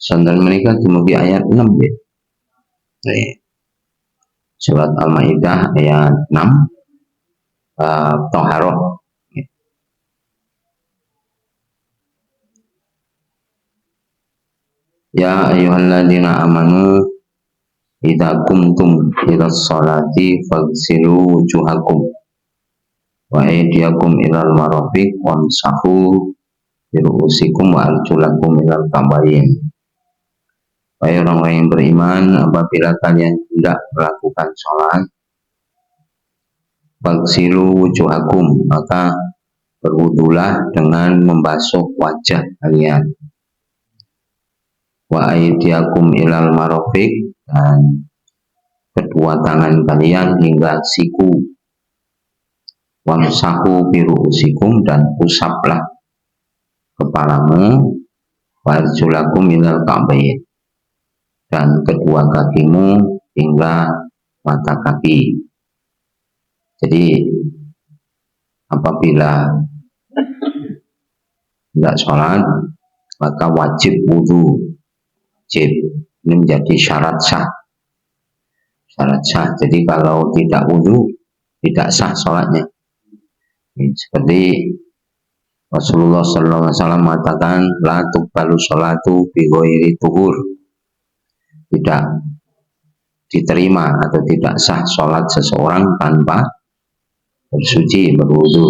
Sonten menika dumugi ayat 6 ya. Surat Al-Maidah ayat 6 Thaharah. Ya ayyuhalladzina amanu idza qumtum ilas sholati faghsilu wujuhakum wa aydiyakum ilal marafiq wamsahu bi ru'usikum wa arjulakum ilal ka'bayn. Wahai orang-orang yang beriman, apabila kalian tidak melakukan sholat, faghsilu wujuhakum, maka berwudulah dengan membasuh wajah kalian, wa aydiyakum ilal marafiq, dan kedua tangan kalian hingga siku, wamsahu bi ru'usikum, dan usaplah kepalamu, wa arjulakum ilal ka'bayn, dan kedua kakimu hingga mata kaki. Jadi apabila tidak sholat maka wajib wudhu. Wajib, ini menjadi syarat sah. Syarat sah. Jadi kalau tidak wudhu tidak sah sholatnya. Seperti Rasulullah SAW mengatakan, la tuqbalu sholatu bi ghairi tuhur. Tidak diterima atau tidak sah sholat seseorang tanpa bersuci, berwudu.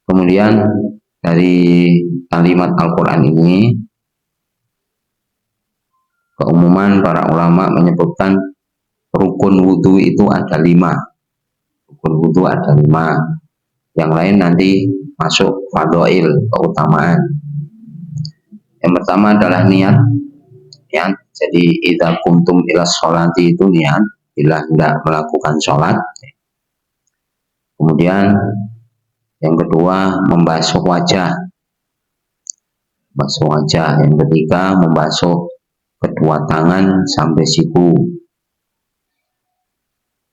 Kemudian dari kalimat Al-Quran ini, keumuman para ulama menyebutkan rukun wudu itu ada 5. Rukun wudu ada 5. Yang lain nanti masuk fadhail, keutamaan. Yang pertama adalah niat. Ya, jadi idza qumtum ilas sholati itu niat bila hendak melakukan sholat. Kemudian yang kedua membasuh wajah. Membasuh wajah. Yang ketiga membasuh kedua tangan sampai siku.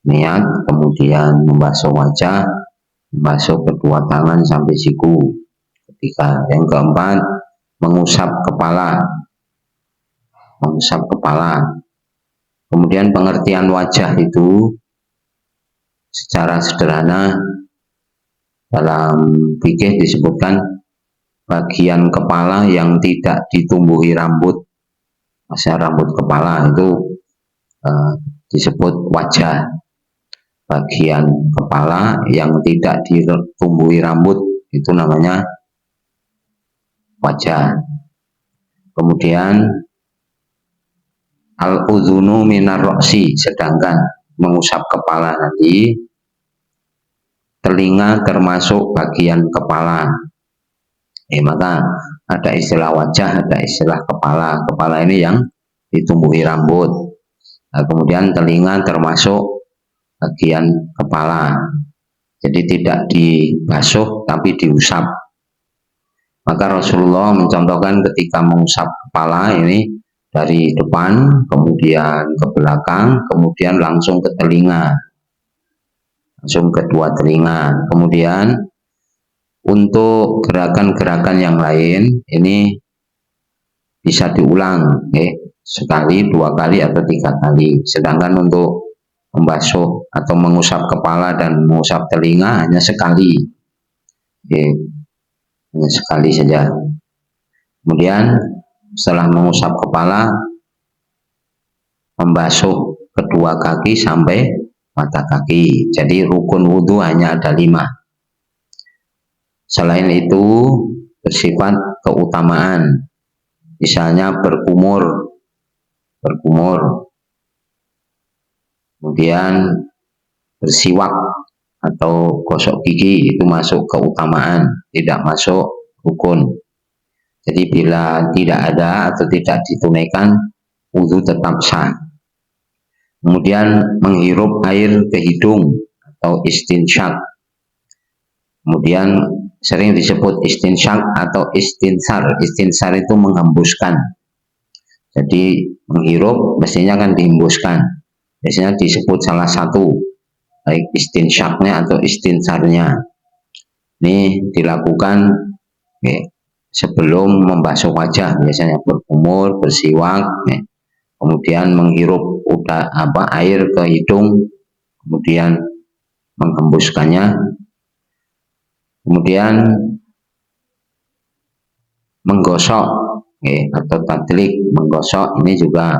Niat, kemudian membasuh wajah, membasuh kedua tangan sampai siku. Ketiga. Yang keempat mengusap kepala. Mengusap kepala. Kemudian pengertian wajah itu secara sederhana dalam fikih disebutkan bagian kepala yang tidak ditumbuhi rambut. Maksudnya rambut kepala itu disebut wajah. Bagian kepala yang tidak ditumbuhi rambut itu namanya wajah. Kemudian al-udhunu minar roksi, sedangkan mengusap kepala nanti telinga termasuk bagian kepala. Maka ada istilah wajah, ada istilah kepala. Kepala ini yang ditumbuhi rambut. Nah, kemudian telinga termasuk bagian kepala. Jadi tidak dibasuh tapi diusap. Maka Rasulullah mencontohkan ketika mengusap kepala ini dari depan, kemudian ke belakang, kemudian langsung ke telinga. Langsung kedua telinga. Kemudian untuk gerakan-gerakan yang lain ini bisa diulang, sekali, 2 kali, atau 3 kali. Sedangkan untuk membasuh atau mengusap kepala dan mengusap telinga hanya sekali, hanya sekali saja. Kemudian setelah mengusap kepala, membasuh kedua kaki sampai mata kaki. Jadi rukun wudhu hanya ada 5. Selain itu bersifat keutamaan. Misalnya berkumur. Kemudian bersiwak atau gosok gigi, itu masuk keutamaan, tidak masuk rukun. Jadi bila tidak ada atau tidak ditunaikan, wudhu tetap sah. Kemudian menghirup air ke hidung atau istinsyak. Kemudian sering disebut istinsyak atau istinsar. Istinsar itu menghembuskan. Jadi menghirup mestinya kan dihembuskan. Biasanya disebut salah satu, baik istinsyaknya atau istinsarnya. Ini dilakukan sebelum membasuh wajah, biasanya berkumur, bersiwak, ya. Kemudian menghirup air ke hidung, kemudian menghembuskannya, kemudian menggosok, ya, atau tadlik, menggosok ini juga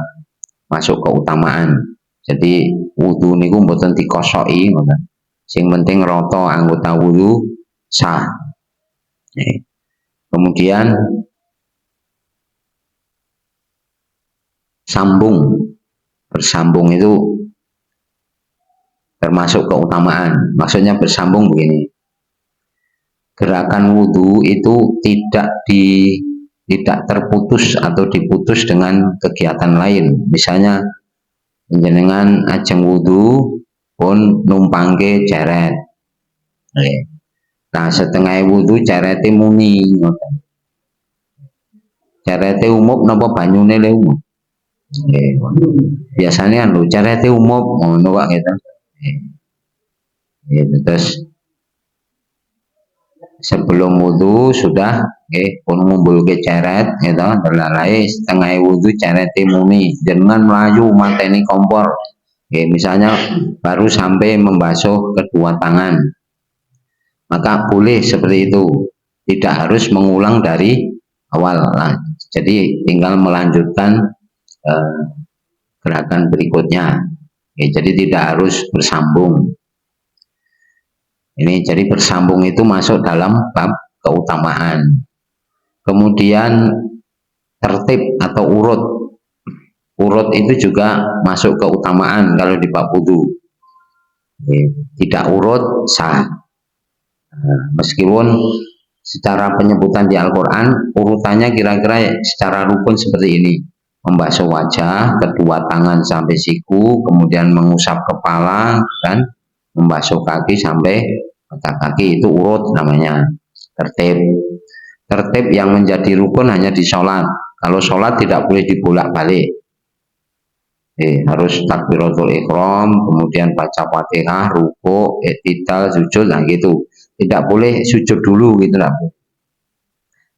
masuk keutamaan. Jadi wudu niku mboten dikosoki, sing penting roto anggota wudu sah. Ya. Kemudian bersambung itu termasuk keutamaan. Maksudnya bersambung begini, gerakan wudhu itu tidak terputus atau diputus dengan kegiatan lain. Misalnya jenengan ajeng wudhu pun numpangke ceret. Nah, setengah wudhu cerete muni, cerete umup napa banyune le umup. Biasanya lho cerete umup ngono kok gitu. Terus sebelum wudhu sudah pun ngumpulke ceret gitu, terlalai setengah wudhu cerete muni, jangan melayu mateni kompor. Misalnya baru sampai membasuh kedua tangan, maka boleh seperti itu, tidak harus mengulang dari awal. Nah, jadi tinggal melanjutkan gerakan berikutnya. Jadi tidak harus bersambung. Ini jadi bersambung itu masuk dalam bab keutamaan. Kemudian tertib atau urut. Urut itu juga masuk keutamaan kalau di bab wudu. Tidak urut sah. Meskipun secara penyebutan di Al-Quran urutannya kira-kira secara rukun seperti ini: membasuh wajah, kedua tangan sampai siku, kemudian mengusap kepala, dan membasuh kaki sampai mata kaki. Itu urut namanya, tertib. Tertib yang menjadi rukun hanya di sholat. Kalau sholat tidak boleh dibolak-balik. Harus takbiratul ihram, kemudian baca Fatihah, ruku, i'tidal, sujud, nah gitu. Tidak boleh sujud dulu gitu lah.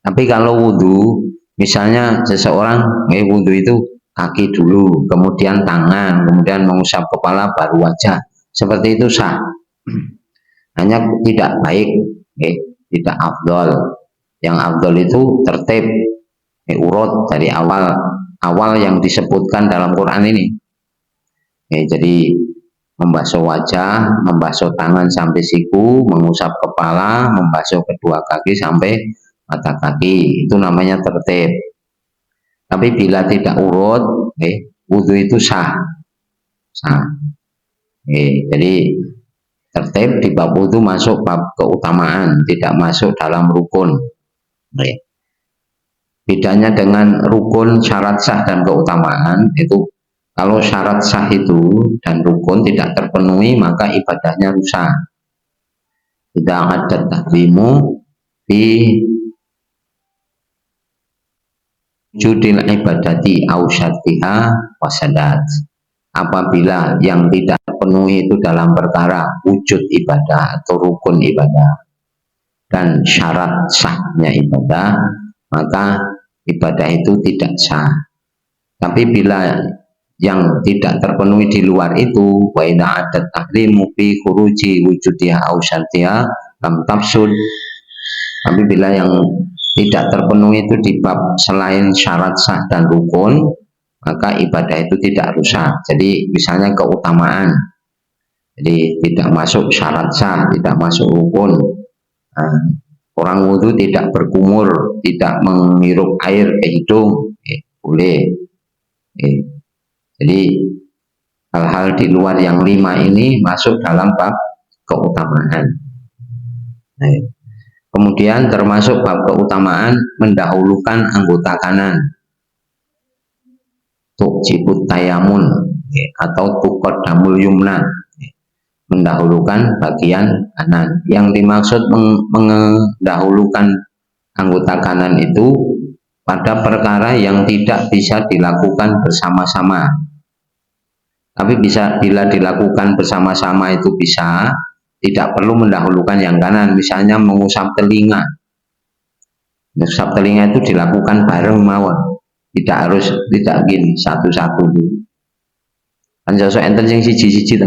Tapi kalau wudhu, misalnya seseorang wudhu itu kaki dulu, kemudian tangan, kemudian mengusap kepala, baru wajah, seperti itu sah. Hanya tidak baik, tidak afdol. Yang afdol itu tertib, urut dari awal yang disebutkan dalam Quran ini. Jadi membasuh wajah, membasuh tangan sampai siku, mengusap kepala, membasuh kedua kaki sampai mata kaki, itu namanya tertib. Tapi bila tidak urut, wudhu itu sah. Jadi tertib di bab wudhu masuk bab keutamaan, tidak masuk dalam rukun. Bedanya dengan rukun, syarat sah dan keutamaan itu, kalau syarat sah itu dan rukun tidak terpenuhi maka ibadahnya rusak. Tidak ada tahrimu fi judil ibadati au syartiha wasadat. Apabila yang tidak terpenuhi itu dalam perkara wujud ibadah atau rukun ibadah dan syarat sahnya ibadah, maka ibadah itu tidak sah. Tapi bila yang tidak terpenuhi di luar itu, wa idza adat tahrimu fi khuruji wujudiha au syartiha lam tafsud. Tapi bila yang tidak terpenuhi itu di bab selain syarat sah dan rukun, maka ibadah itu tidak rusak. Jadi misalnya keutamaan, jadi tidak masuk syarat sah, tidak masuk rukun. Orang wudhu tidak berkumur, tidak menghirup air ke hidung, boleh. Jadi hal-hal di luar yang 5 ini masuk dalam bab keutamaan. Kemudian termasuk bab keutamaan mendahulukan anggota kanan, tuqjibut tayamun, atau tuqaddamul yumna, mendahulukan bagian kanan. Yang dimaksud mendahulukan anggota kanan itu pada perkara yang tidak bisa dilakukan bersama-sama. Tapi bila dilakukan bersama-sama itu bisa, tidak perlu mendahulukan yang kanan. Misalnya mengusap telinga, Usap telinga itu dilakukan bareng mawon, tidak gini satu-satu dulu. Kan sosok enten sing siji-siji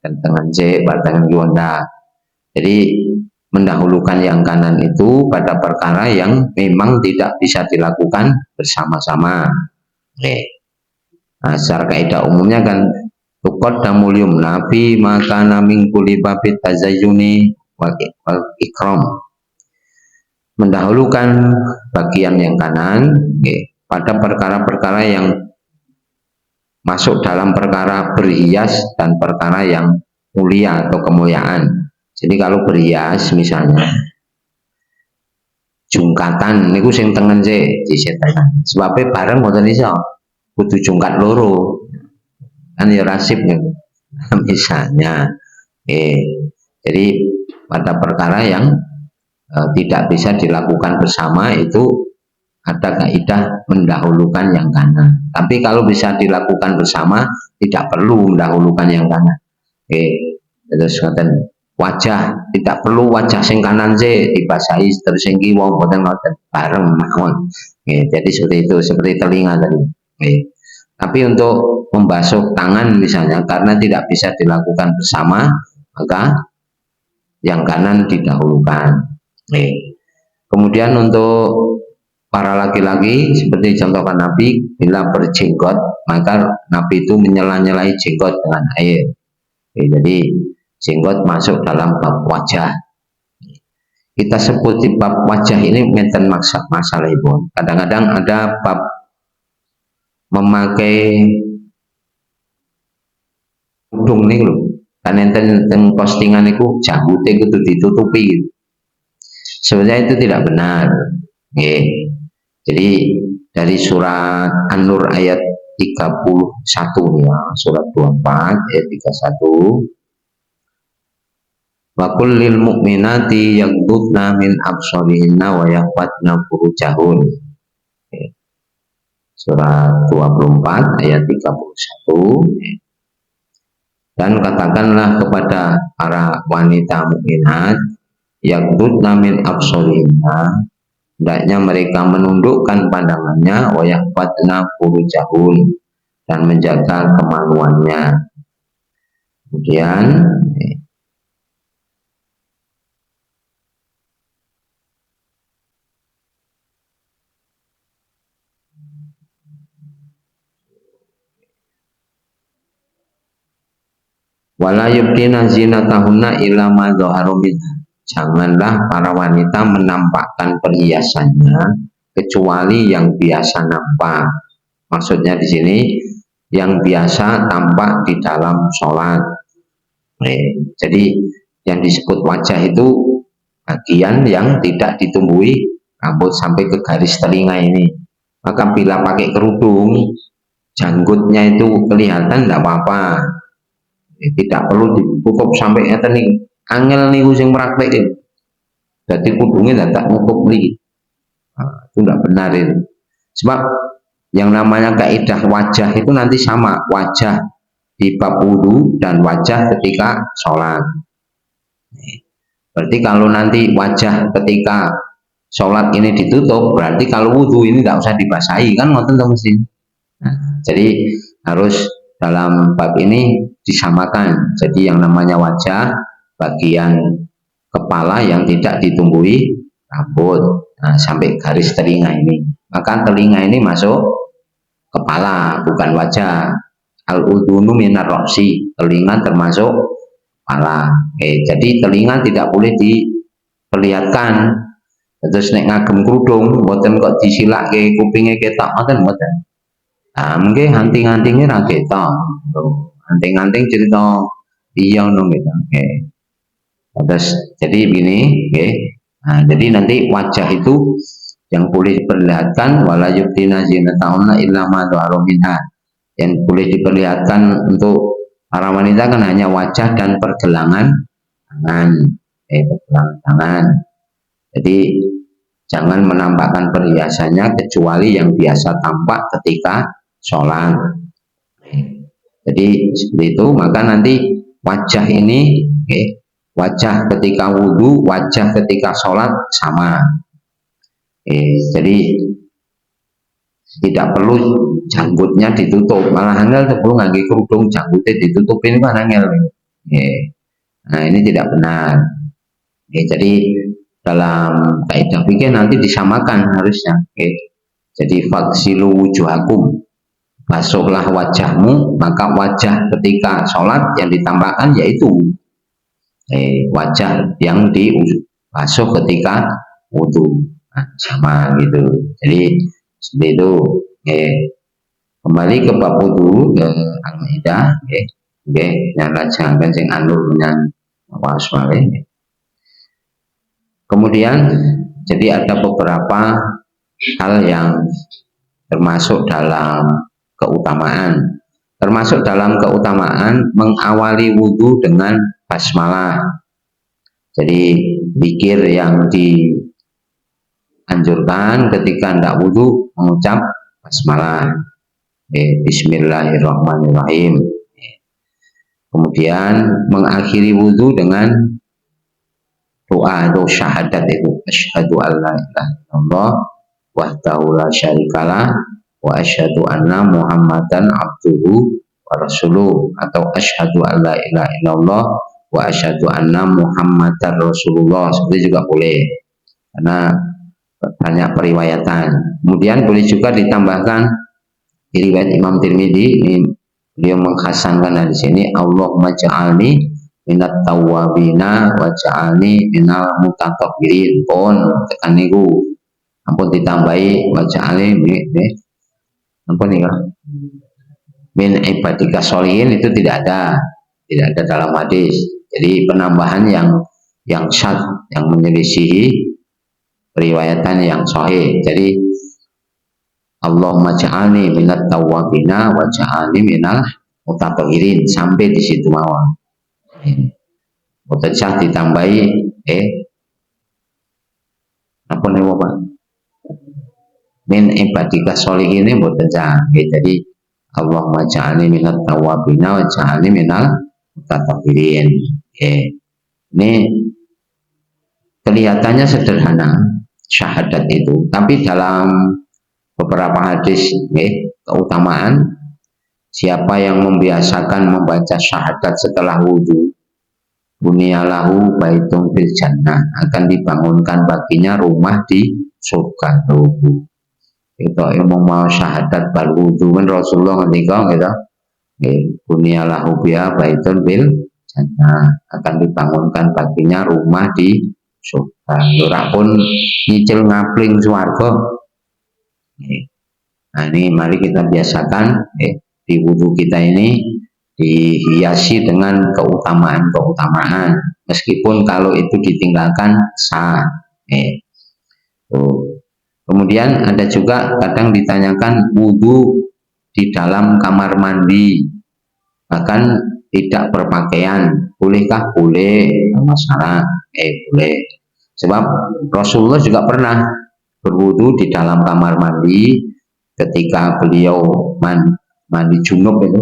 tengan C, tengan Yonda. Jadi mendahulukan yang kanan itu pada perkara yang memang tidak bisa dilakukan bersama-sama. Oke. Nah, secara kaidah umumnya kan tukot damulium nabi maka naming kulibabit tazayuni wal ikram, mendahulukan bagian yang kanan pada perkara-perkara yang masuk dalam perkara berhias dan perkara yang mulia atau kemuliaan. Jadi kalau berhias misalnya jungkatan niku sing tengen sik disetan. Sebabnya bareng mboten iso. Kudu jungkat loro. Kan ya rasib ya. Misalnya jadi pada perkara yang tidak bisa dilakukan bersama itu ada kaidah mendahulukan yang kanan. Tapi kalau bisa dilakukan bersama tidak perlu mendahulukan yang kanan. Terus ngoten wajah tidak perlu wajah sing kanan sih dibasahi terus sing kiwa mboten ngoten bareng mawon. Jadi seperti itu, seperti telinga tadi. Tapi untuk membasuh tangan misalnya karena tidak bisa dilakukan bersama maka yang kanan didahulukan. Kemudian untuk para laki-laki seperti contohkan Nabi bila berjenggot maka Nabi itu menyela-nyelai jenggot dengan air. Jadi jenggot masuk dalam bab wajah. Kita sebut di bab wajah ini menten masalah ibu. Kadang-kadang ada bab memakai udung nih loh. Kan enten postingan itu janggut itu ditutupi. Sebenarnya itu tidak benar. Jadi dari surat An-Nur ayat 31 ya, surat 24 ayat 31. Wa kullil mu'minati yaghdudna min absarihinna wa yahfatna furujahun. Surat 24 ayat 31. Dan katakanlah kepada para wanita mukminat yaghdudna min absarihinna, hendaknya mereka menundukkan pandangannya wa yahfatna furujahun dan menjaga kemaluannya. Kemudian wala yubdina zinatahunna illa ma dhahara minha, janganlah para wanita menampakkan perhiasannya kecuali yang biasa nampak. Maksudnya di sini yang biasa tampak di dalam sholat. Jadi yang disebut wajah itu bagian yang tidak ditumbuhi rambut sampai ke garis telinga ini. Maka bila pakai kerudung janggutnya itu kelihatan tidak apa-apa. Tidak perlu ditutup sampai ngeten nih. Angel niku sing praktek. Jadi kudungnya tidak nutup nih. Itu tidak benar itu. Sebab yang namanya kaidah wajah itu nanti sama, wajah di bab wudu dan wajah ketika sholat. Berarti kalau nanti wajah ketika sholat ini ditutup, berarti kalau wudu ini tidak usah dibasahi kan, ngoten to mesti. Jadi harus dalam bab ini disamakan. Jadi yang namanya wajah bagian kepala yang tidak ditumbuhi rambut sampai garis telinga ini. Maka telinga ini masuk kepala bukan wajah. Al-udhunu minar roksi, telinga termasuk kepala. Jadi telinga tidak boleh diperlihatkan. Terus nek ngagem kerudung mboten kok disilake kupinge ketok ngoten mboten. Mungkin anting-antingnya ra ketok. Anting-anting cerita iya ngono gitu. Terus jadi begini, jadi nanti wajah itu yang boleh diperlihatkan wala yubdina zinatahunna illa ma dhahara minha. Yang boleh diperlihatkan untuk para wanita kan hanya wajah dan pergelangan tangan. Pergelangan tangan. Jadi jangan menampakkan perhiasannya kecuali yang biasa tampak ketika sholat. Jadi seperti itu. Maka nanti wajah ini wajah ketika wudhu, wajah ketika sholat sama. Jadi tidak perlu janggutnya ditutup, malah angel perlu ngangge kerudung janggutnya ditutupin kan angel. Nah ini tidak benar. Jadi dalam kaidah fikih nanti disamakan harusnya. Jadi faksilu wujuhakum, basuhlah wajahmu, maka wajah ketika sholat yang ditambahkan yaitu wajah yang dibasuh ketika wudhu. Nah, sama gitu. Jadi seperti itu. Kembali ke bab wudhu ke Al-Maidah. Yang lajangan sing anur dengan waswale. Kemudian jadi ada beberapa hal yang termasuk dalam keutamaan. Termasuk dalam keutamaan mengawali wudhu dengan basmalah. Jadi zikir yang dianjurkan ketika hendak wudhu mengucap basmalah. Bismillahirrahmanirrahim. Kemudian mengakhiri wudhu dengan doa atau syahadat itu asyhadu alla ilaha illallah wahdahu la syarikalah wa asyhadu anna muhammadan abduhu wa rasuluh, atau asyhadu alla ilaha illallah wa asyhadu anna muhammadan rasulullah, seperti juga boleh karena banyak periwayatan. Kemudian boleh juga ditambahkan di riwayat Imam Tirmidzi, beliau menghasankan di sini Allahumma ja'alni minat tawabina wa ja'alni minal mutatahhirin. Pun tekan niku ampun ditambahi wa ja'alni ampun niku min ibadika sholihin, itu tidak ada dalam hadis. Jadi penambahan yang syad, yang menyelisihi periwayatan yang sahih. Jadi Allahumma ja'alni minat tawabina wa ja'alni minal mutatahhirin, sampai di situ mawon. Boten sah ditambahi apa nih Pak? Min ibadika sholihin ini boten sah. Jadi Allahumma ja'alni minat tawabina wa ja'alni minal mutatahhirin. Ini kelihatannya sederhana syahadat itu, tapi dalam beberapa hadis keutamaan, siapa yang membiasakan membaca syahadat setelah wudhu, bunyalahu baitun fil jannah, akan dibangunkan baginya rumah di surga. Itu yang mau syahadat bar wudhu kan Rasulullah ngendika gitu. Bunyalahu biha baitun fil jannah, akan dibangunkan baginya rumah di surga. Ora pun nyicil ngapling swarga. Nah ini mari kita biasakan di wudhu kita ini dihiasi dengan keutamaan-keutamaan, meskipun kalau itu ditinggalkan sah. Kemudian ada juga kadang ditanyakan wudhu di dalam kamar mandi, bahkan tidak berpakaian, bolehkah? Boleh, masalah. Boleh. Sebab Rasulullah juga pernah berwudhu di dalam kamar mandi ketika beliau mandi junub itu.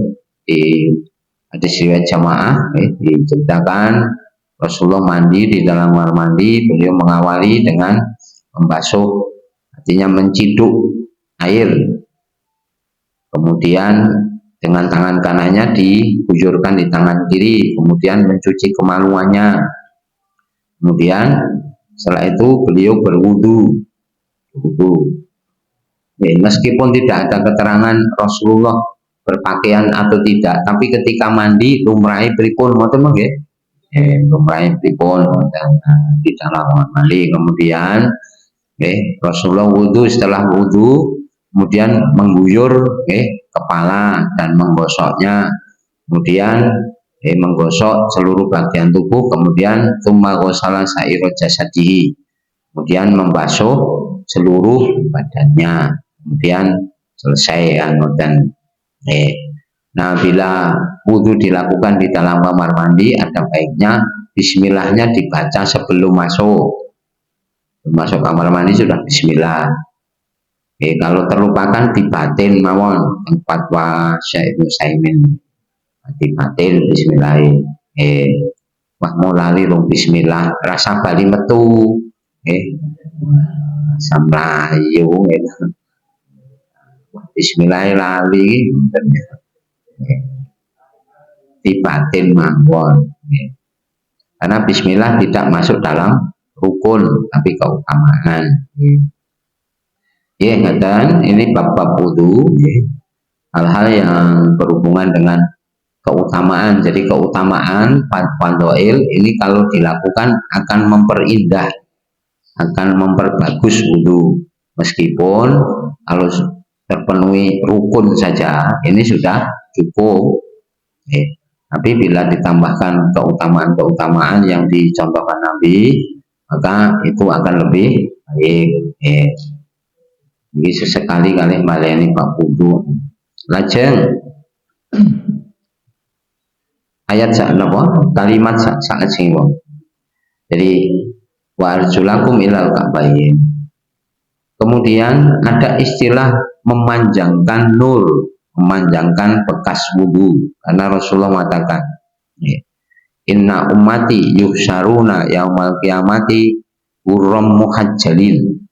Ada riwayat jamaah diceritakan Rasulullah mandi di dalam kamar mandi, beliau mengawali dengan membasuh, artinya menciduk air, kemudian dengan tangan kanannya dibujurkan di tangan kiri, kemudian mencuci kemaluannya, kemudian setelah itu beliau berwudhu. Meskipun tidak ada keterangan Rasulullah berpakaian atau tidak, tapi ketika mandi lumrahe pripun ngoten nggih. Lumrahe pripun di dalam mandi. Kemudian Rasulullah wudhu, setelah wudhu kemudian mengguyur kepala dan menggosoknya, kemudian menggosok seluruh bagian tubuh, kemudian tsumma ghasala sa'ira jasadihi, kemudian membasuh seluruh badannya, kemudian selesai dan nah bila wudhu dilakukan di dalam kamar mandi, ada baiknya bismillahnya dibaca sebelum masuk kamar mandi, sudah bismillah. Kalau terlupakan dibatin mawon, fatwa Syekh Utsaimin, dibatin bismillah. Wah mau lali rong bismillah, rasa bali metu bahasa Melayu gitu. Bismillah lali dibatin mawon. Karena bismillah tidak masuk dalam rukun tapi keutamaan. Ya, ngeten ini bab-bab wudu, hal-hal yang berhubungan dengan keutamaan. Jadi keutamaan fadhail ini kalau dilakukan akan memperindah, akan memperbagus wudu. Meskipun kalau terpenuhi rukun saja ini sudah cukup. Tapi bila ditambahkan keutamaan-keutamaan yang dicontohkan Nabi, maka itu akan lebih baik. Ini sesekali kali baleni bab wudu. Lajeng ayat sak napa? Kalimat sak sing wong. Jadi wa arjulakum ilal ka'bayn. Kemudian ada istilah memanjangkan nur, memanjangkan bekas wudu, karena Rasulullah mengatakan inna ummati yuhsyaruna yaumal qiyamati urram muhajjalin.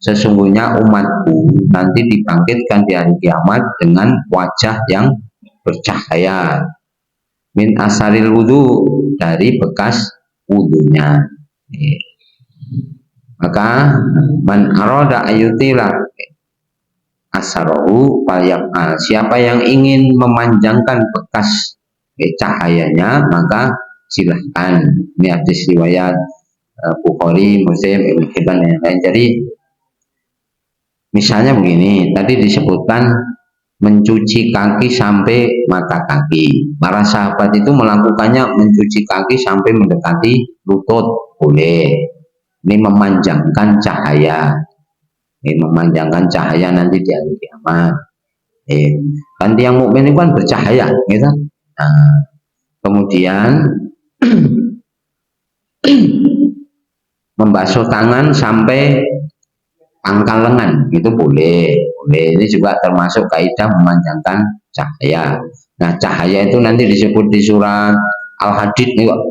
Sesungguhnya umatku nanti dibangkitkan di hari kiamat dengan wajah yang bercahaya min asaril wudu, dari bekas wudunya. Maka man arada ayutila asarahu falyaf'al, siapa yang ingin memanjangkan bekas cahayanya maka silahkan. Ini hadis riwayat Bukhari, Muslim, Ibnu Hibban dan lain. Jadi misalnya begini, tadi disebutkan mencuci kaki sampai mata kaki. Para sahabat itu melakukannya mencuci kaki sampai mendekati lutut, boleh. Ini memanjangkan cahaya. Ini memanjangkan cahaya nanti di hari kiamat. Kan tiang mukmin itu kan bercahaya, gitu. Nah, kemudian membasuh tangan sampai pangkal lengan, itu boleh. Ini juga termasuk kaidah memanjangkan cahaya. Nah, cahaya itu nanti disebut di surat Al-Hadid nih kok.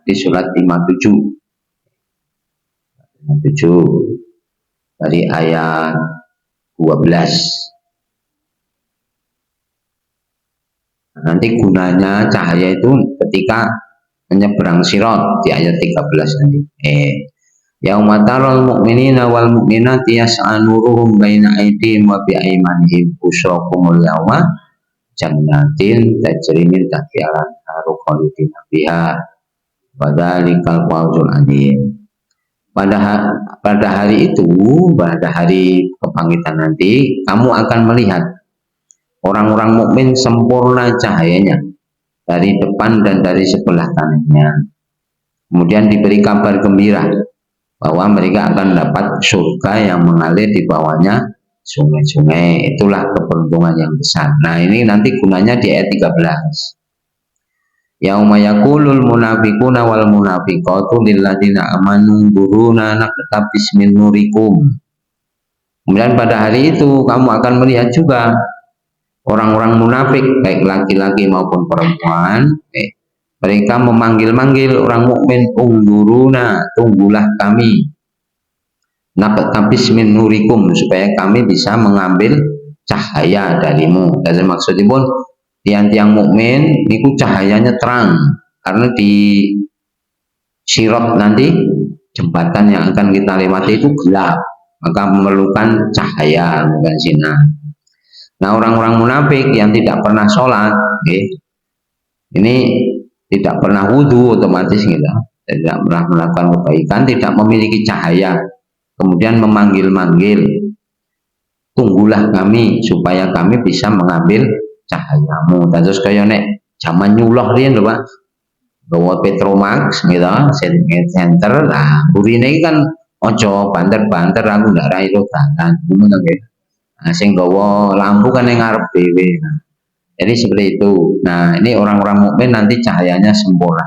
Di surat 57 dari ayat 12. Nanti gunanya cahaya itu ketika menyeberang sirat di ayat 13 nanti. Yaumatarul mu'minina wal mu'minati yas'a nuruhum baina aydihim wa bi aymanihim busrakumul yawma jannatin tajri min tahtiha al-anharu khalidina fiha wa dzalikal fawzul adzim. Pada hari itu, pada hari kebangkitan nanti, kamu akan melihat orang-orang mukmin sempurna cahayanya dari depan dan dari sebelah kanannya. Kemudian diberi kabar gembira bahwa mereka akan dapat surga yang mengalir di bawahnya sungai-sungai. Itulah keberuntungan yang besar. Nah, ini nanti gunanya di ayat 13. Yauma yaqulul munafiquna wal munafiqatu lil ladzina amanu duruna naqtabis min nurikum. Kemudian pada hari itu kamu akan melihat juga orang-orang munafik baik laki-laki maupun perempuan, mereka memanggil-manggil orang mukmin, ungduruna, tunggulah kami, naqtabis min nurikum, supaya kami bisa mengambil cahaya darimu. Dan maksudnya pun tiang-tiang mukmin itu cahayanya terang, karena di sirat nanti jembatan yang akan kita lewati itu gelap, maka memerlukan cahaya, bukan sinar. Nah, orang-orang munafik yang tidak pernah sholat, ini tidak pernah wudhu, otomatis gitu, tidak pernah melakukan kebaikan, tidak memiliki cahaya, kemudian memanggil-manggil, tunggulah kami supaya kami bisa mengambil cahayamu. Dan terus kayak nek zaman nyuloh riyen lho Pak, bawa Petromax gitu, center lah, burine kan ojo banter-banter aku ndak rai lo dalan ngono nggih. Nah, sing gawa lampu kan yang ngarep dhewe. Nah, jadi seperti itu. Nah, ini orang-orang mukmin nanti cahayanya sempurna.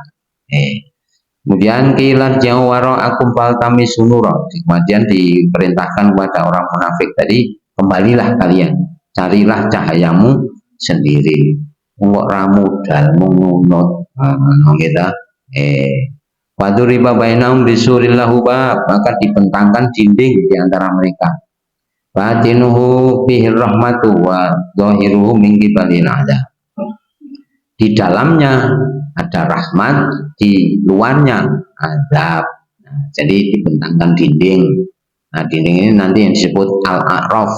Kemudian kilat jawara akum faltami sunura. Kemudian diperintahkan kepada orang munafik tadi, kembalilah kalian, carilah cahayamu sendiri. Ngok ramudal mengunut kita Waduriba bainahum bisuril lahu bab, maka dibentangkan dinding di antara mereka. Batinuhu bihir rahmatu wa dhahiruhu min qibalil adab. Di dalamnya ada rahmat, di luarnya adab. Nah, jadi dibentangkan dinding. Nah, dinding ini nanti yang disebut al-a'raf,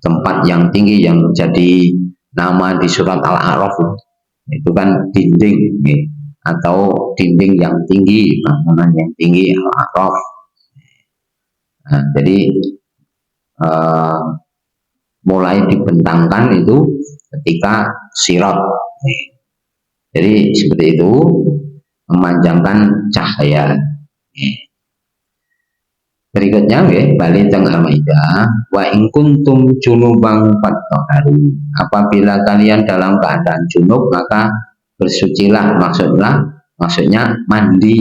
tempat yang tinggi yang jadi nama di surat al-a'raf itu kan dinding, atau dinding yang tinggi, bangunan yang tinggi, al-a'raf. Nah, jadi mulai dibentangkan itu ketika sirat. Jadi seperti itu, memanjangkan cahaya. Berikutnya balik teng Al-Maidah, wa in kuntum junubang fattahharu. Apabila kalian dalam keadaan junub maka bersucilah, maksudnya mandi.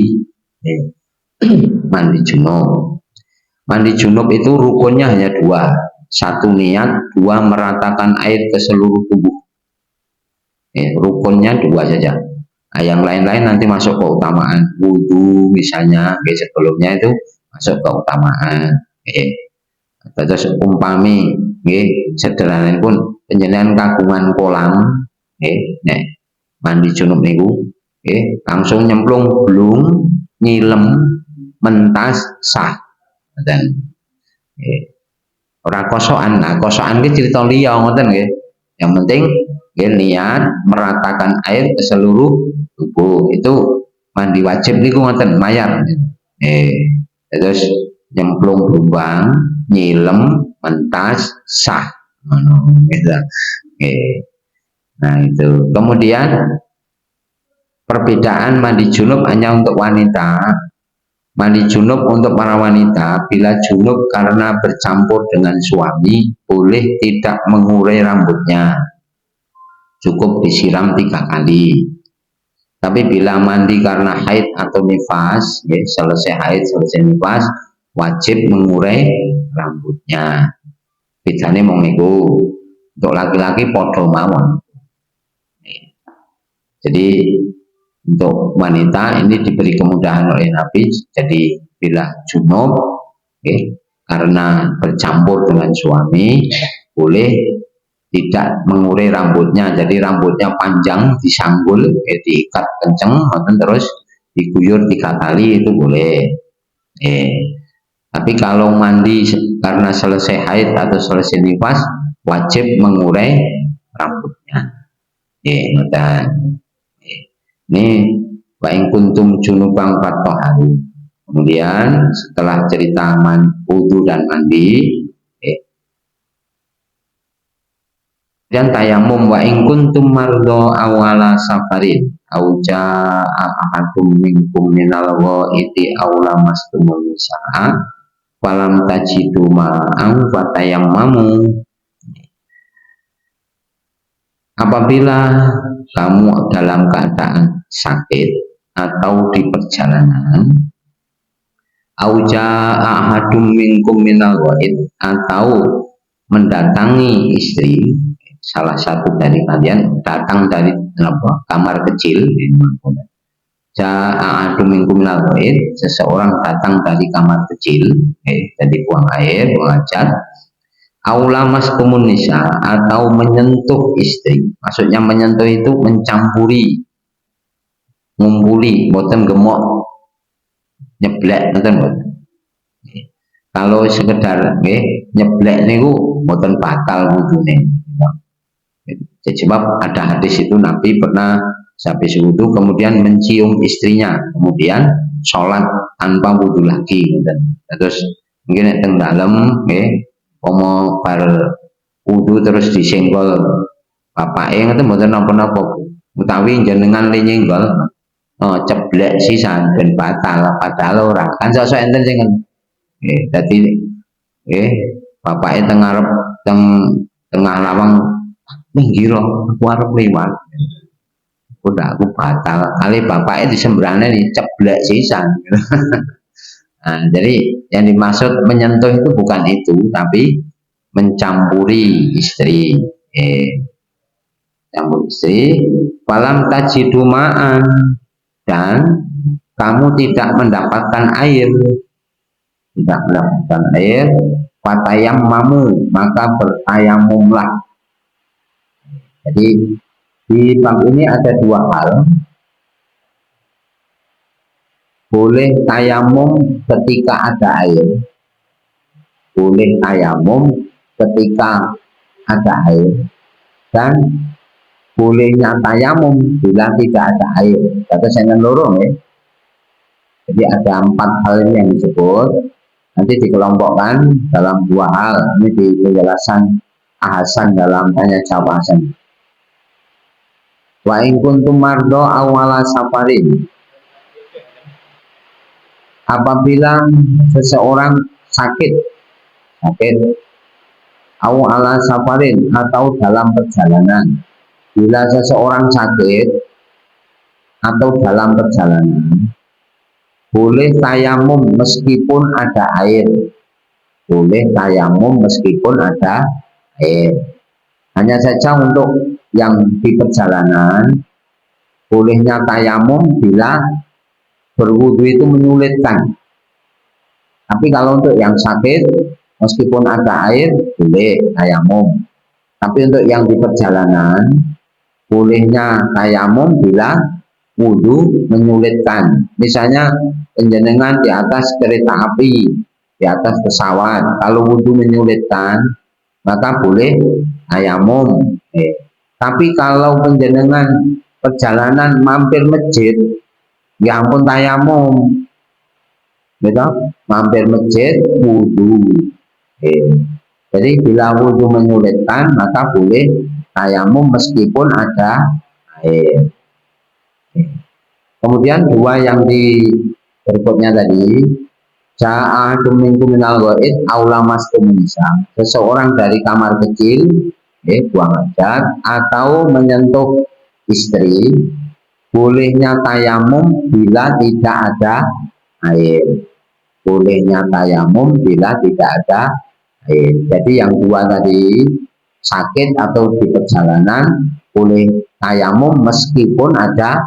Mandi junub. Mandi junub itu rukunnya hanya dua. Satu niat, dua meratakan air ke seluruh tubuh. Rukunnya dua saja. Nah, yang lain-lain nanti masuk keutamaan. Wudhu misalnya, sebelumnya itu masuk keutamaan. Terus umpami, sederhana pun penjenengan kagungan kolam, mandi junub niku, langsung nyemplung belum, nyilem, mentas, sah. Dan ora kosokan. Nah, kosokan ki cerita liya ngoten nggih. Yang penting niat meratakan air ke seluruh tubuh, itu mandi wajib niku ngoten, mayar. Terus nyemplung gelombang, nyilem, mentas, sah. Gitu. Nah, itu. Kemudian perbedaan mandi junub hanya untuk wanita. Mandi junub untuk para wanita, bila junub karena bercampur dengan suami, boleh tidak mengurai rambutnya, cukup disiram 3 kali. Tapi bila mandi karena haid atau nifas, selesai haid, selesai nifas, wajib mengurai rambutnya. Bedanya mong niku, untuk laki-laki podo mawon. Jadi untuk wanita ini diberi kemudahan oleh Nabi. Jadi bila junub karena bercampur dengan suami, boleh tidak mengurai rambutnya. Jadi rambutnya panjang, disanggul, diikat kenceng, terus diguyur 3 kali, itu boleh. Tapi kalau mandi karena selesai haid atau selesai nifas, wajib mengurai rambutnya. Ini wa in kuntum junubang fattahharu. Kemudian setelah cerita wudu dan mandi, dan tayamum, wa in kuntum mardo awala safarin au jaa ahadum minkum minal ghaiti aw lamastumun nisaa falam tajidu ma'an fatayammamu. Apabila kamu dalam keadaan sakit atau di perjalanan, auja ahadum minkum minal ghaid, atau mendatangi istri salah satu dari kalian, datang dari kamar kecil, ahadum minkum minal ghaid, seseorang datang dari kamar kecil, jadi buang air, buang hajat, aula mas komunisa, atau menyentuh istri. Maksudnya menyentuh itu mencampuri, ngumpuli, boten gemuk, nyeblek, boten. Kalau sekedar nyeblek niku boten batal wudune. Sebab ada hadis itu Nabi pernah habis wudu kemudian mencium istrinya, kemudian sholat tanpa wudu lagi. Terus mungkin teng dalam, pomo bar wudu terus disenggol bapake ngoten mboten napa-napa, utawi jenengan nyenggol ceblek sisan ben batal, padahal ora kan sosok enten sing dadi bapake teng ngarep tengah lawang minggir aku arep liwat, udah aku batal kali bapake disembrane diceblek sisan. Nah, jadi yang dimaksud menyentuh itu bukan itu, tapi mencampuri istri. Campur istri. Falam tajidu ma'an, dan kamu tidak mendapatkan air, fatayammamu, maka bertayamumlah. Jadi di bab ini ada dua hal. Boleh tayamum ketika ada air, boleh tayamum ketika ada air, dan bolehnya tayamum bila tidak ada air. Kata saya lorong ya. Jadi ada 4 hal ini yang disebut. Nanti dikelompokkan dalam 2 hal. Ini di penjelasan Hasan dalam tanya jawab Hasan. Wa in kuntum mardo awala safarin. Apabila seseorang sakit awala safarin atau dalam perjalanan. Bila seseorang sakit atau dalam perjalanan, boleh tayamum meskipun ada air. Boleh tayamum meskipun ada air. Hanya saja untuk yang di perjalanan, bolehnya tayamum bila berwudu itu menyulitkan. Tapi kalau untuk yang sakit, meskipun ada air, boleh tayamum. Tapi untuk yang di perjalanan, bolehnya tayamum bila wudu menyulitkan. Misalnya penjenengan di atas kereta api, di atas pesawat, kalau wudu menyulitkan, maka boleh tayamum. Tapi kalau penjenengan perjalanan mampir masjid, ya ampun tayamum, gitu? Mampir masjid wudu. Jadi bila wudu menyulitkan, maka boleh tayamum meskipun ada air. Kemudian 2 yang di berikutnya tadi, ja'atum minkum minal ghaid aula mastum nisa. Seseorang dari kamar kecil, buang hajat atau menyentuh istri, bolehnya tayamum bila tidak ada air. Bolehnya tayamum bila tidak ada air. Jadi yang 2 tadi, sakit atau di perjalanan, boleh tayamum meskipun ada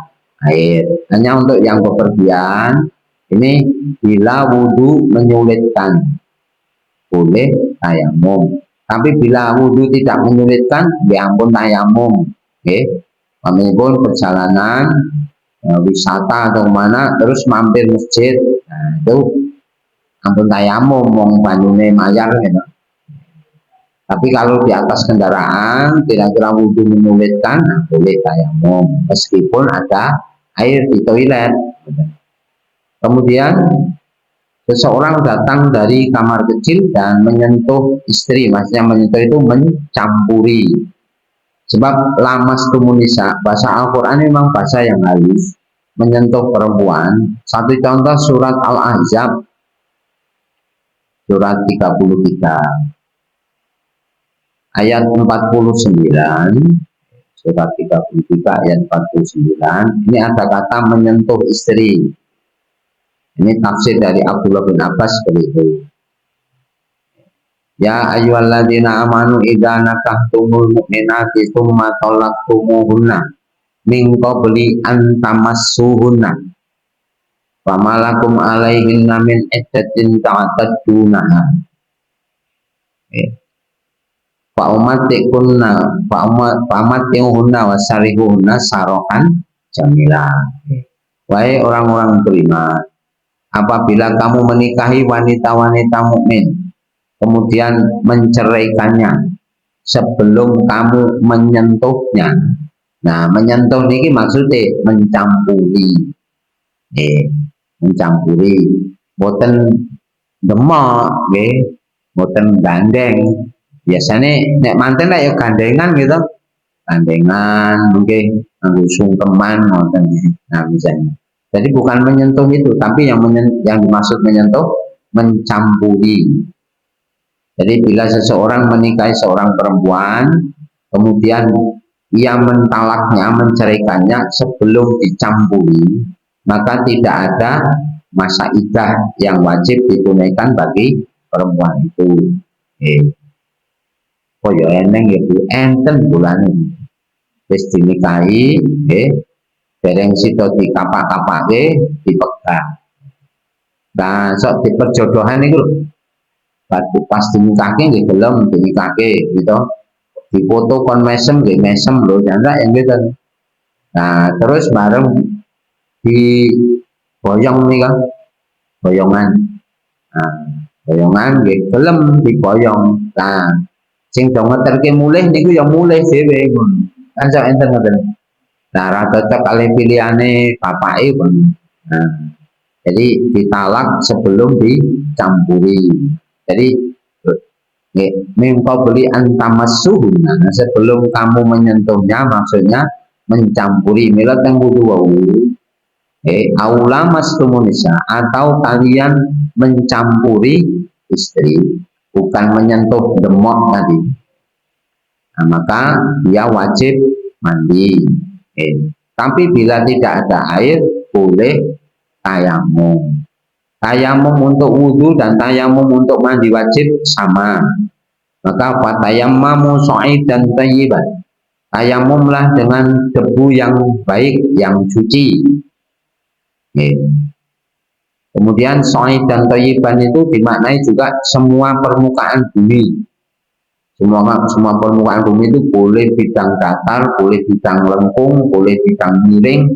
air. Hanya untuk yang bepergian, ini bila wudu menyulitkan, boleh tayamum. Tapi bila wudu tidak menyulitkan, ya ampun tayamum. Kami pun perjalanan wisata atau mana, terus mampir masjid, nah itu ampun tayamum, wong banyune mayar gitu. Tapi kalau di atas kendaraan kira-kira wudu menyulitkan, nah boleh tayamum meskipun ada air di toilet. Kemudian seseorang datang dari kamar kecil dan menyentuh istri, maksudnya menyentuh itu mencampuri. Sebab lamas tumunisa, bahasa Al-Quran memang bahasa yang halus, menyentuh perempuan. Satu contoh surat Al-Ahzab, surat 33, ayat 49, surat 33 ayat 49, ini ada kata menyentuh istri. Ini tafsir dari Abdullah bin Abbas seperti itu. Ya ayyuhalladzina amanu idza nakahtumul mu'minati tsumma talaqtumuhunna min qabli an tamassuhunna famalakum alaihinna min iddatin ta'taddunaha. Fa'umatikunna wasarihuhunna sarohan jamila. Wahai orang-orang beriman, apabila kamu menikahi wanita-wanita mukmin, kemudian menceraikannya sebelum kamu menyentuhnya. Nah, menyentuh ini maksudnya mencampuri. Mencampuri. Boten demok, boten gandeng. Biasanya nek manten lah ya gandengan gitu. Gandengan, mungkin sungkeman ngoten. Nah, misalnya. Jadi bukan menyentuh itu, tapi yang dimaksud menyentuh mencampuri. Jadi bila seseorang menikahi seorang perempuan, kemudian ia mentalaknya, menceraikannya sebelum dicampuri, maka tidak ada masa iddah yang wajib ditunaikan bagi perempuan itu. Oh ya eneng itu enten bulan ini. Wis dinikahi, dereng sida dikapak-kapake dipegat. Nah, sok di perjodohan itu batu pas dinikahke nggih gelem dinikahke gitu. Dipoto kon mesem nggih mesem lho, jangan yang gitu. Nah, terus bareng di boyong nih kan, boyongan. Nah, boyongan nggih gelem diboyong. Nah, sing do ngeterke mulih niku ya mulih dhewe ngono. Kan sak enten ngoten. Nah, ra cocok kali pilihane bapake pun. Nah, jadi ditalak sebelum dicampuri. Jadi mengkau beli antamasuhun. Nah, sebelum kamu menyentuhnya, maksudnya mencampuri milat yang butuh aula mastumunisa, atau kalian mencampuri istri, bukan menyentuh demok tadi. Nah, maka dia wajib mandi. Tapi bila tidak ada air, boleh tayamum. Tayamum untuk wudhu dan tayamum untuk mandi wajib sama. Maka fatayammamu dan thayyiban. Tayamumlah dengan debu yang baik, yang suci. Kemudian dan thayyiban itu dimaknai juga semua permukaan bumi. Semua permukaan bumi itu boleh bidang datar, boleh bidang lengkung, boleh bidang miring,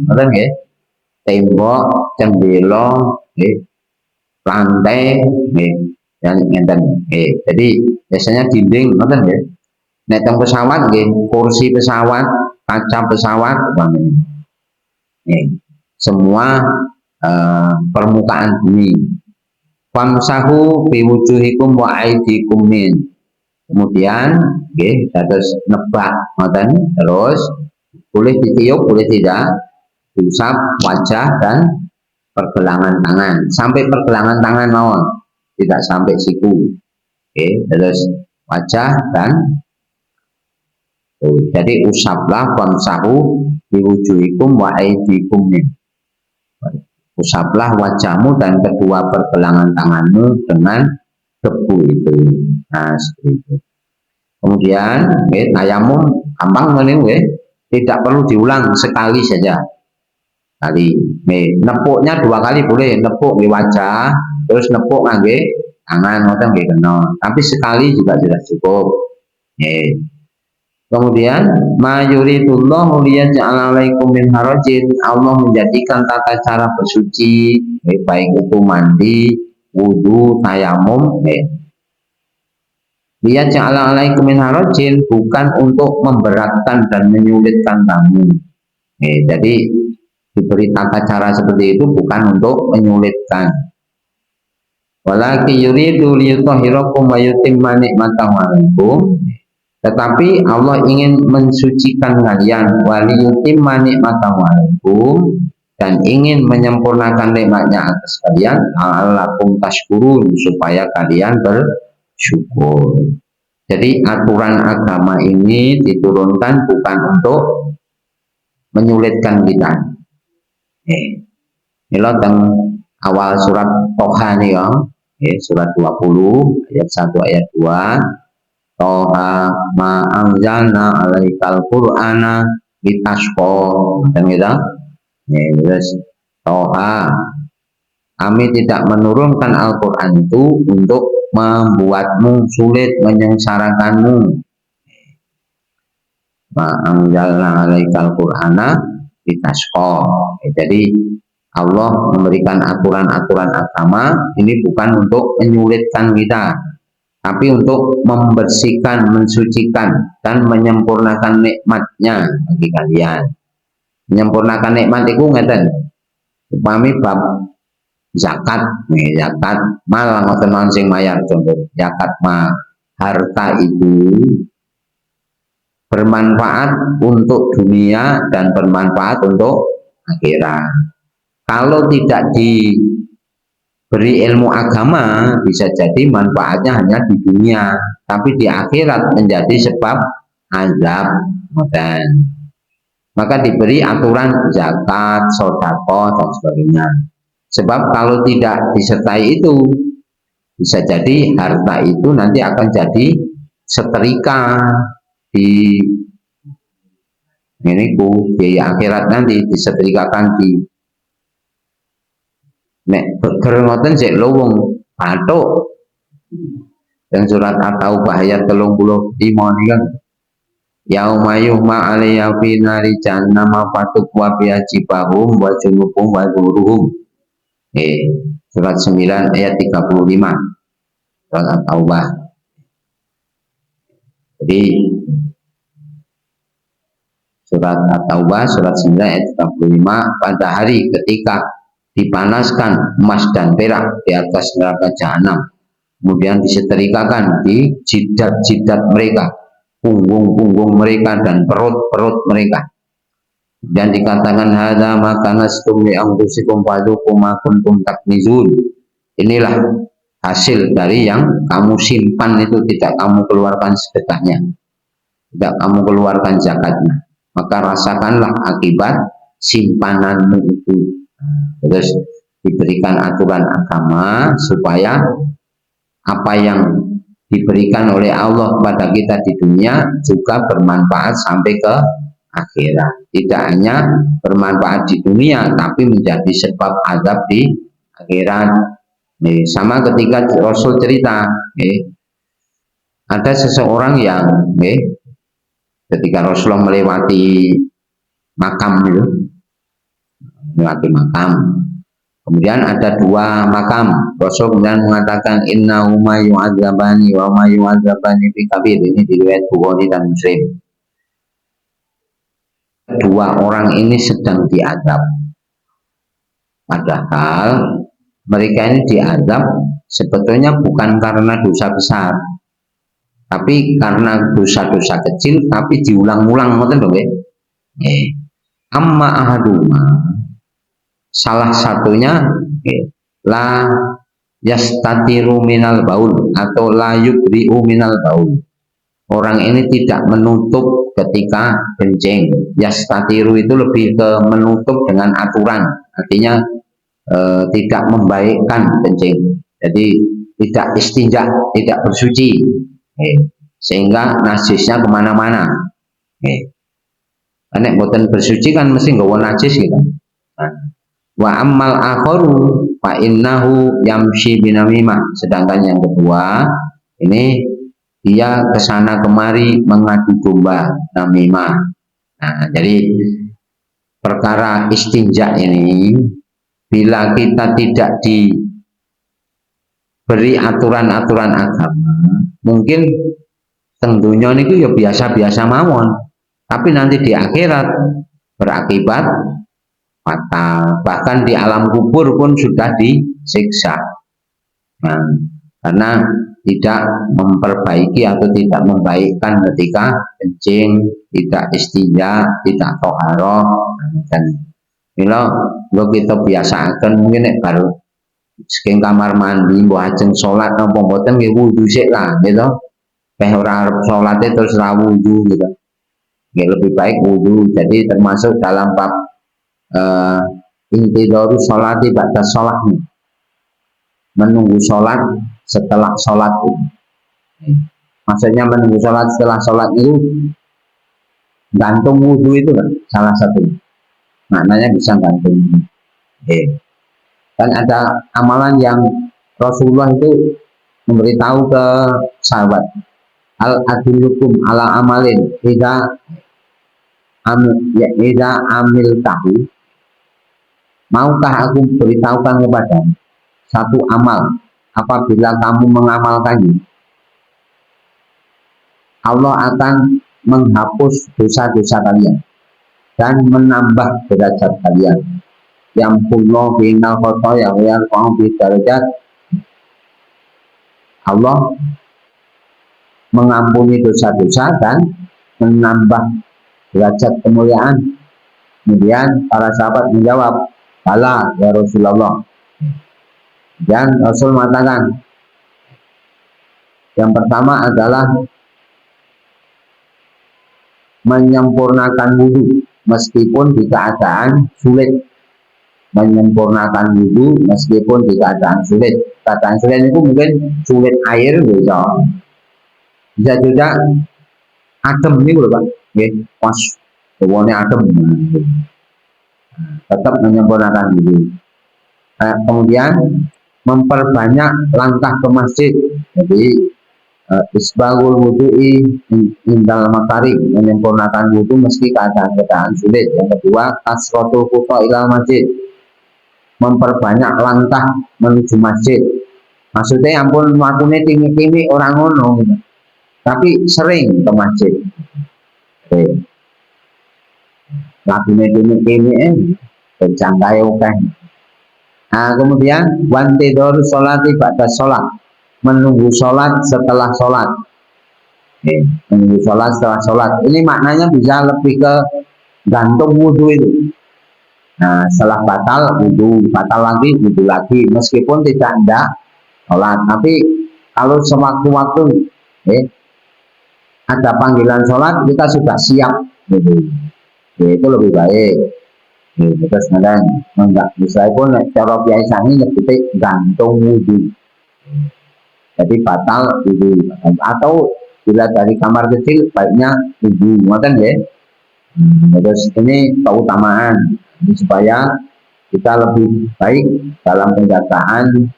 tembok, jendela, lantai, dan jadi biasanya dinding, nek teng pesawat, kursi pesawat, kaca pesawat, semua permukaan bumi. Famsahu biwujuhikum wa aidikum min. Kemudian terus nebak terus boleh ditiup, boleh tidak, diusap wajah dan pergelangan tangan, sampai pergelangan tangan mawon, tidak sampai siku. Terus wajah dan jadi usaplah famsahu biwujuhikum wa aidikum min. Usaplah wajahmu dan kedua pergelangan tanganmu dengan debu itu. Nah, seperti itu. Kemudian tayamum gampang tidak perlu diulang, sekali saja. Kali nepuknya 2 kali boleh, nepuk di wajah, terus nepuk ngangge tangan ngoten nggih kena. Tapi sekali juga sudah cukup. Kemudian mayuridullahu liyaj'ala 'alaikum min harajin. Allah menjadikan tata cara bersuci, baik itu mandi, wudu, tayamum, liyaj'ala 'alaikum min harajin, bukan untuk memberatkan dan menyulitkan kamu. Jadi diberi tata cara seperti itu bukan untuk menyulitkan. Walaki yuridu liyutahhirakum wa yutimma ni'matahu 'alaikum. Tetapi Allah ingin mensucikan kalian, wa liyutimma ni'matahu 'alaikum, dan ingin menyempurnakan nikmatnya atas kalian, la'allakum tashkurun, supaya kalian bersyukur. Jadi aturan agama ini diturunkan bukan untuk menyulitkan kita. Ini teng awal surat Toha nih ya, surat 20 ayat 1 ayat 2. Toha ma anzalna 'alaikal qur'ana litashqa. Terus Toha, kami tidak menurunkan Al-Qur'an itu untuk membuatmu sulit, menyengsarakanmu. Ma anzalna 'alaikal qur'ana litashqa. Jadi Allah memberikan aturan-aturan agama ini bukan untuk menyulitkan kita, tapi untuk membersihkan, mensucikan, dan menyempurnakan nikmatnya bagi kalian. Menyempurnakan nikmat itu ngeten, upami bab zakat, zakat malah ngoten sing mayar, contoh zakat harta itu bermanfaat untuk dunia dan bermanfaat untuk akhirat. Kalau tidak diberi ilmu agama, bisa jadi manfaatnya hanya di dunia, tapi di akhirat menjadi sebab azab. Maka diberi aturan zakat, sedekah, dan sebagainya. Sebab kalau tidak disertai itu, bisa jadi harta itu nanti akan jadi setrika ini ku biaya akhirat nanti disetrikakan di nek beger ngoten sik lowong bathuk. Yang surat At-Taubah ayat 35 ini kan yauma yuhma alaiya fi nari jahannam fatuk wa biajibahum wa junubuhum wa zuruhum. Surat 9 ayat 35 surat At-Taubah. Jadi surat At-Taubah surat 9 ayat 35, pada hari ketika dipanaskan emas dan perak di atas neraka jahanam, kemudian disetrikakan di jidat-jidat mereka, punggung-punggung mereka dan perut-perut mereka, dan dikatakan hadza ma kanastum li anfusikum fadzuqu ma kuntum taknizun. Inilah hasil dari yang kamu simpan itu, tidak kamu keluarkan sedekahnya, tidak kamu keluarkan zakatnya, maka rasakanlah akibat simpananmu itu. Terus diberikan aturan agama supaya apa yang diberikan oleh Allah kepada kita di dunia juga bermanfaat sampai ke akhirat. Tidak hanya bermanfaat di dunia, tapi menjadi sebab azab di akhirat. Sama ketika Rasul cerita, ada seseorang yang ketika Rasulullah melewati makam itu, melewati makam, kemudian ada dua makam. Rasul kemudian mengatakan inna huma yu'adzabani wa ma yu'adzabani fi kabir. Ini diriwayat Bukhari dan Muslim. Dua orang ini sedang diazab, padahal mereka ini diazab sebetulnya bukan karena dosa besar, tapi karena dosa-dosa kecil tapi diulang-ulang. Ngoten lho nggih. Amma ahaduma, salah satunya la yastatiru minal baul atau la yubri'u minal baul. Orang ini tidak menutup ketika kencing. Yastatiru itu lebih ke menutup dengan aturan, artinya tidak membaikkan kencing. Jadi tidak istinja, tidak bersuci, sehingga najisnya kemana-mana. Karena boten bersuci kan mesti nggawa najis gitu. Wa ammal akharu fa innahu yamshi binamimah. Sedangkan yang kedua ini dia kesana kemari mengadu domba, namimah. Nah, jadi perkara istinja ini, bila kita tidak diberi aturan-aturan agama, mungkin tentunya niku ya biasa-biasa mawon, tapi nanti di akhirat berakibat fatal. Bahkan di alam kubur pun sudah disiksa. Nah, karena tidak memperbaiki atau tidak membaikkan ketika kencing, tidak istinja, tidak toharoh. Dan kalau kita biasakan mungkin baru seking kamar mandi mbok ajeng salat napa mboten nggih wudu sik lah gitu. Teh ora arep salat terus ra wudu gitu. Nggih lebih baik wudu. Jadi termasuk dalam bab intidaru sholati ba'da sholat, menunggu sholat setelah sholat. Maksudnya menunggu sholat setelah sholat itu gantung wudhu, itu kan salah satu maknanya, bisa gantung. Dan ada amalan yang Rasulullah itu memberitahu ke sahabat, al adillukum ala amalin idza amil tahu, maukah aku beritahukan kepadamu satu amal, apabila kamu mengamalkannya Allah akan menghapus dosa-dosa kalian dan menambah derajat kalian. Yang pullo binal khotoya yang mau derajat, Allah mengampuni dosa-dosa dan menambah derajat kemuliaan. Kemudian para sahabat menjawab, bala ya Rasulullah. Dan Rasul mengatakan, yang pertama adalah menyempurnakan wudhu meskipun di keadaan sulit. Menyempurnakan wudhu meskipun di keadaan sulit. Keadaan sulit itu mungkin sulit air, bisa juga adem ini loh Pak, pas Tuwone adem, tetap menyempurnakan wudhu. Kemudian memperbanyak langkah ke masjid. Jadi isbahul wudu'i indal makari, menyempurnakan wudhu meski keadaan sulit. Yang kedua, kasrotul kufa ilal masjid, memperbanyak langkah menuju masjid. Maksudnya ampun waktunya tinggi-tinggi orang ngono, tapi sering ke masjid. Waktunya tinggi-tinggi berjangkai oke. Nah, kemudian wantidor sholati ba'da sholat, menunggu sholat setelah sholat. Menunggu sholat setelah sholat. Ini maknanya bisa lebih ke gantung wudhu itu. Nah, setelah batal wudhu, batal lagi wudhu lagi, meskipun tidak sholat. Tapi kalau sewaktu-waktu ada panggilan sholat, kita sudah siap. Itu lebih baik. Terus kemudian enggak bisa pun cara biasa ini nyebutnya gantung wudhu. Jadi batal wudhu. Atau bila dari kamar kecil baiknya wudhu, ngoten ya. Terus ini keutamaan supaya kita lebih baik dalam penjagaan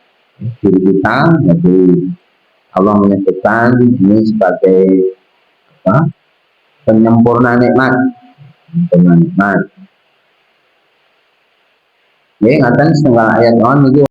diri kita. Jadi Allah menyebutkan ini sebagai apa? Penyempurna nikmat. Penyempurna nikmat. Ya, ngaten setengah ayat on itu